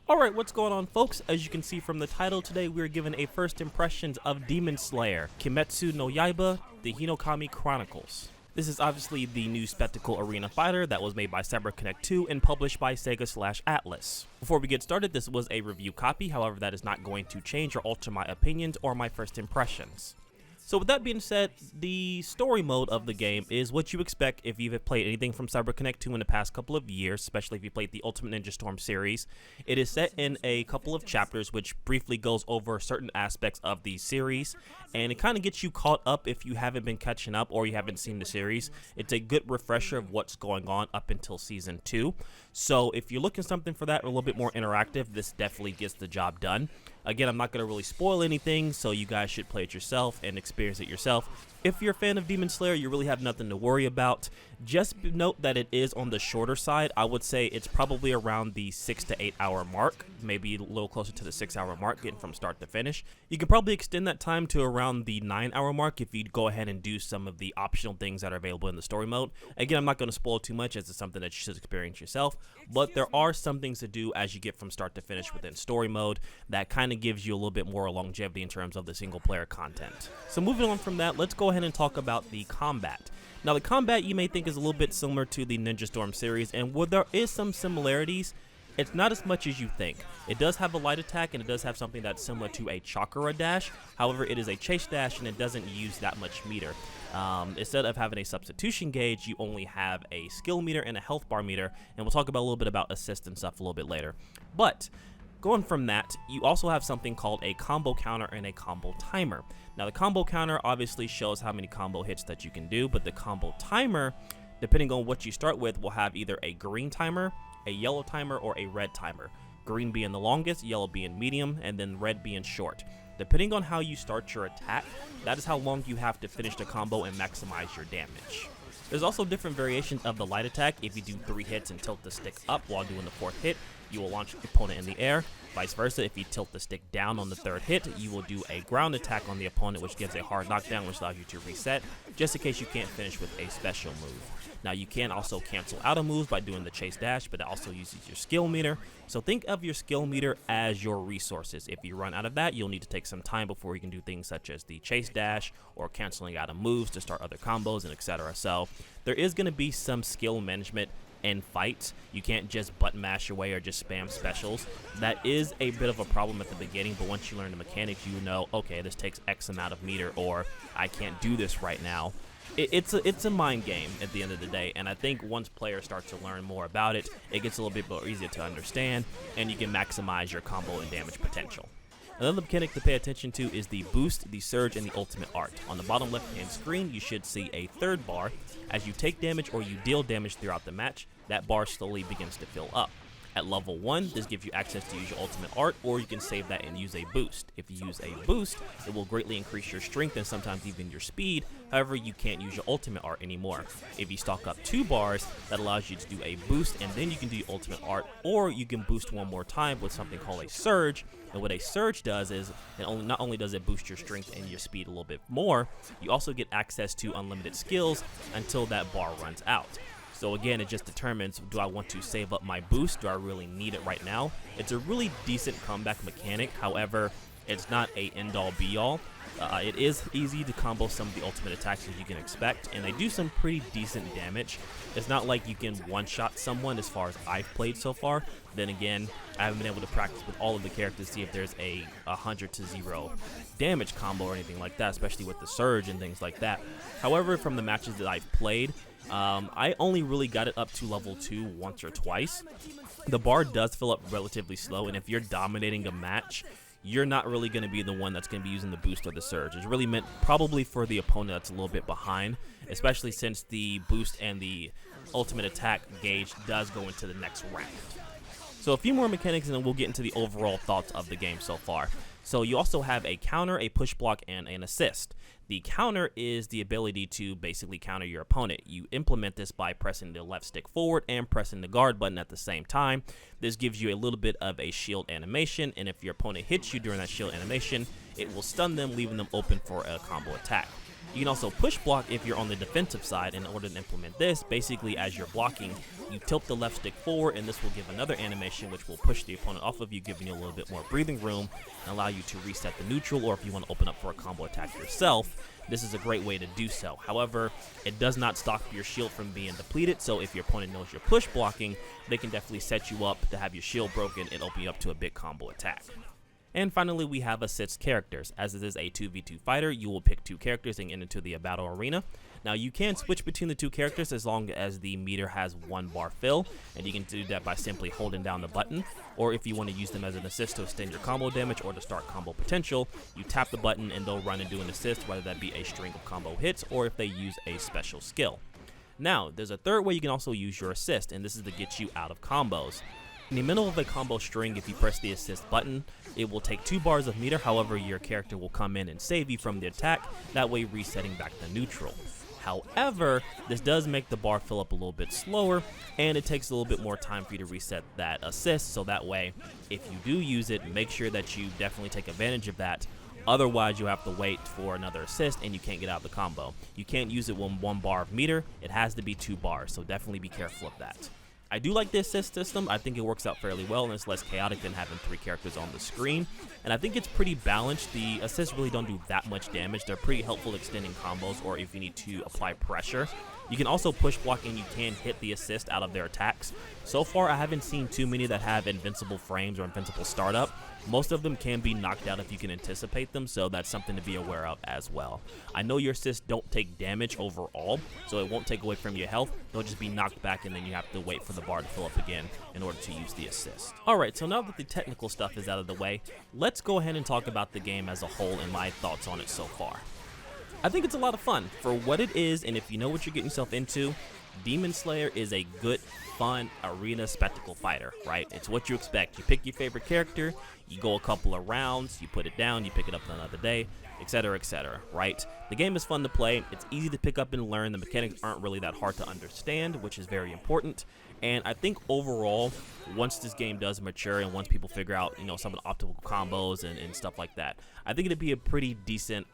Alright, what's going on, folks? As you can see from the title, today we are given a first impressions of Demon Slayer Kimetsu no Yaiba The Hinokami Chronicles. This is obviously the new spectacle arena fighter that was made by Cyberconnect 2 and published by Sega/Atlus. Before we get started, this was a review copy, however that is not going to change or alter my opinions or my first impressions. So with that being said, the story mode of the game is what you expect if you've played anything from Cyberconnect 2 in the past couple of years, especially if you played the Ultimate Ninja Storm series. It is set in a couple of chapters which briefly goes over certain aspects of the series, and it kind of gets you caught up if you haven't been catching up or you haven't seen the series. It's a good refresher of what's going on up until Season 2. So if you're looking something for that a little bit more interactive, this definitely gets the job done. Again, I'm not going to really spoil anything, so you guys should play it yourself and experience it yourself. If you're a fan of Demon Slayer, you really have nothing to worry about. Just note that it is on the shorter side. I would say it's probably around the 6 to 8 hour mark, maybe a little closer to the 6 hour mark, getting from start to finish. You can probably extend that time to around the 9 hour mark if you go ahead and do some of the optional things that are available in the story mode. Again, I'm not going to spoil too much as it's something that you should experience yourself, but there are some things to do as you get from start to finish within story mode that kind of gives you a little bit more longevity in terms of the single player content. So moving on from that, let's go ahead and talk about the combat. Now the combat you may think is a little bit similar to the Ninja Storm series, and where there is some similarities, it's not as much as you think. It does have a light attack and it does have something that's similar to a chakra dash. However, it is a chase dash and it doesn't use that much meter. Instead of having a substitution gauge, you only have a skill meter and a health bar meter, and we'll talk about a little bit about assist and stuff a little bit later. But going from that, you also have something called a combo counter and a combo timer. Now the combo counter obviously shows how many combo hits that you can do, but the combo timer, depending on what you start with, will have either a green timer, a yellow timer, or a red timer. Green being the longest, yellow being medium, and then red being short. Depending on how you start your attack, that is how long you have to finish the combo and maximize your damage. There's also different variations of the light attack. If you do 3 hits and tilt the stick up while doing the 4th hit, you will launch the opponent in the air. Vice versa, if you tilt the stick down on the 3rd hit, you will do a ground attack on the opponent, which gives a hard knockdown, which allows you to reset, just in case you can't finish with a special move. Now you can also cancel out a move by doing the chase dash, but it also uses your skill meter. So think of your skill meter as your resources. If you run out of that, you'll need to take some time before you can do things such as the chase dash or canceling out of moves to start other combos and etc. So there is going to be some skill management in fights. You can't just button mash your way or just spam specials. That is a bit of a problem at the beginning, but once you learn the mechanics, you know, okay, this takes X amount of meter, or I can't do this right now. It's a mind game at the end of the day, and I think once players start to learn more about it, it gets a little bit more easier to understand, and you can maximize your combo and damage potential. Another mechanic to pay attention to is the boost, the surge, and the ultimate art. On the bottom left-hand screen, you should see a 3rd bar. As you take damage or you deal damage throughout the match, that bar slowly begins to fill up. At level 1, this gives you access to use your ultimate art, or you can save that and use a boost. If you use a boost, it will greatly increase your strength and sometimes even your speed. However, you can't use your ultimate art anymore. If you stock up 2 bars, that allows you to do a boost, and then you can do your ultimate art, or you can boost one more time with something called a surge. And what a surge does is, not only does it boost your strength and your speed a little bit more, you also get access to unlimited skills until that bar runs out. So again, it just determines, do I want to save up my boost? Do I really need it right now? It's a really decent comeback mechanic. However, it's not a end-all be-all. It is easy to combo some of the ultimate attacks as you can expect, and they do some pretty decent damage. It's not like you can one-shot someone as far as I've played so far. Then again, I haven't been able to practice with all of the characters to see if there's a 100-0 damage combo or anything like that, especially with the surge and things like that. However, from the matches that I've played, I only really got it up to level 2 once or twice. The bar does fill up relatively slow, and if you're dominating a match, you're not really going to be the one that's going to be using the boost or the surge. It's really meant probably for the opponent that's a little bit behind, especially since the boost and the ultimate attack gauge does go into the next round. So a few more mechanics and then we'll get into the overall thoughts of the game so far. So you also have a counter, a push block, and an assist. The counter is the ability to basically counter your opponent. You implement this by pressing the left stick forward and pressing the guard button at the same time. This gives you a little bit of a shield animation, and if your opponent hits you during that shield animation, it will stun them, leaving them open for a combo attack. You can also push block if you're on the defensive side. In order to implement this, basically as you're blocking, you tilt the left stick forward, and this will give another animation which will push the opponent off of you, giving you a little bit more breathing room and allow you to reset the neutral, or if you want to open up for a combo attack yourself, this is a great way to do so. However, it does not stop your shield from being depleted, so if your opponent knows you're push blocking, they can definitely set you up to have your shield broken and open you up to a big combo attack. And finally, we have assist characters. As this is a 2v2 fighter, you will pick 2 characters and get into the battle arena. Now, you can switch between the 2 characters as long as the meter has 1 bar fill, and you can do that by simply holding down the button, or if you want to use them as an assist to extend your combo damage or to start combo potential, you tap the button and they'll run and do an assist, whether that be a string of combo hits or if they use a special skill. Now, there's a third way you can also use your assist, and this is to get you out of combos. In the middle of a combo string, if you press the assist button, it will take 2 bars of meter. However, your character will come in and save you from the attack, that way resetting back to neutral. However, this does make the bar fill up a little bit slower, and it takes a little bit more time for you to reset that assist, so that way, if you do use it, make sure that you definitely take advantage of that. Otherwise, you have to wait for another assist, and you can't get out of the combo. You can't use it with 1 bar of meter. It has to be 2 bars, so definitely be careful of that. I do like the assist system. I think it works out fairly well, and it's less chaotic than having 3 characters on the screen. And I think it's pretty balanced. The assists really don't do that much damage. They're pretty helpful extending combos or if you need to apply pressure. You can also push block, and you can hit the assist out of their attacks. So far, I haven't seen too many that have invincible frames or invincible startup. Most of them can be knocked out if you can anticipate them, so that's something to be aware of as well. I know your assists don't take damage overall, so it won't take away from your health. They'll just be knocked back, and then you have to wait for the bar to fill up again in order to use the assist. Alright, so now that the technical stuff is out of the way, let's go ahead and talk about the game as a whole and my thoughts on it so far. I think it's a lot of fun for what it is, and if you know what you're getting yourself into, Demon Slayer is a good, fun arena spectacle fighter, right? It's what you expect. You pick your favorite character, you go a couple of rounds, you put it down, you pick it up another day, etc., right? The game is fun to play, it's easy to pick up and learn, the mechanics aren't really that hard to understand, which is very important. And I think overall, once this game does mature and once people figure out, some of the optimal combos and stuff like that, I think it'd be a pretty decent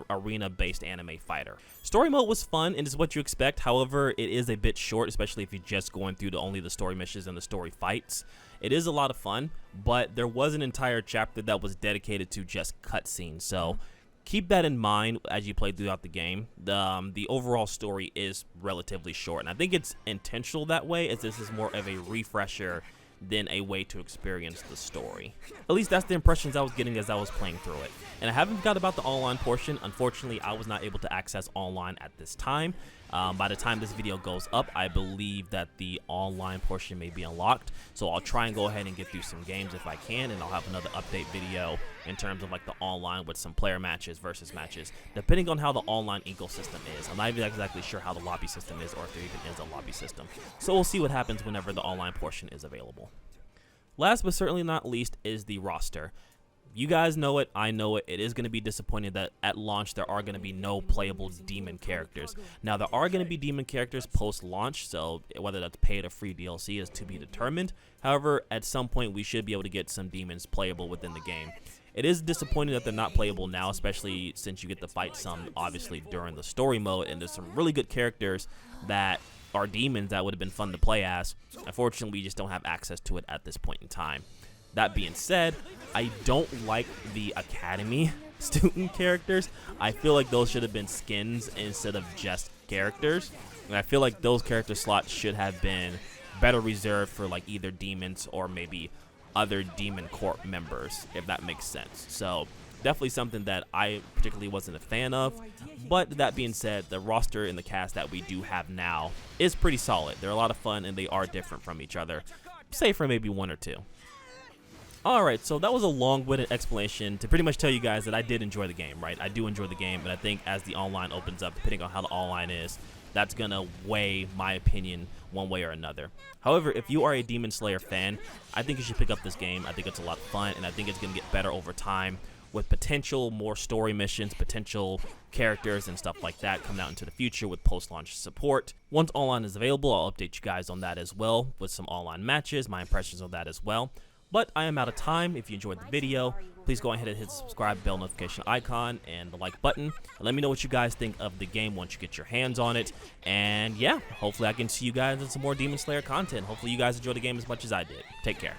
arena-based anime fighter. Story mode was fun and is what you expect. However, it is a bit short, especially if you're just going through only the story missions and the story fights. It is a lot of fun, but there was an entire chapter that was dedicated to just cutscenes. So keep that in mind as you play throughout the game. The overall story is relatively short, and I think it's intentional that way, as this is more of a refresher than a way to experience the story. At least that's the impressions I was getting as I was playing through it. And I haven't forgot about the online portion. Unfortunately, I was not able to access online at this time. By the time this video goes up, I believe that the online portion may be unlocked. So I'll try and go ahead and get through some games if I can, and I'll have another update video in terms of like the online with some player matches versus matches, depending on how the online ecosystem is. I'm not even exactly sure how the lobby system is, or if there even is a lobby system. So we'll see what happens whenever the online portion is available. Last but certainly not least is the roster. You guys know it, I know it. It is going to be disappointing that at launch there are going to be no playable demon characters. Now, there are going to be demon characters post-launch, so whether that's paid or free DLC is to be determined. However, at some point we should be able to get some demons playable within the game. It is disappointing that they're not playable now, especially since you get to fight some, obviously, during the story mode, and there's some really good characters that are demons that would have been fun to play as. Unfortunately, we just don't have access to it at this point in time. That being said, I don't like the Academy student characters. I feel like those should have been skins instead of just characters. And I feel like those character slots should have been better reserved for like either demons or maybe other Demon Corp members, if that makes sense. So definitely something that I particularly wasn't a fan of. But that being said, the roster and the cast that we do have now is pretty solid. They're a lot of fun and they are different from each other, save for maybe one or two. Alright, so that was a long-winded explanation to pretty much tell you guys that I did enjoy the game, right? I do enjoy the game, and I think as the online opens up, depending on how the online is, that's going to weigh my opinion one way or another. However, if you are a Demon Slayer fan, I think you should pick up this game. I think it's a lot of fun, and I think it's going to get better over time with potential more story missions, potential characters and stuff like that coming out into the future with post-launch support. Once online is available, I'll update you guys on that as well with some online matches, my impressions of that as well. But I am out of time. If you enjoyed the video, please go ahead and hit the subscribe bell notification icon and the like button. And let me know what you guys think of the game once you get your hands on it. And yeah, hopefully I can see you guys in some more Demon Slayer content. Hopefully you guys enjoy the game as much as I did. Take care.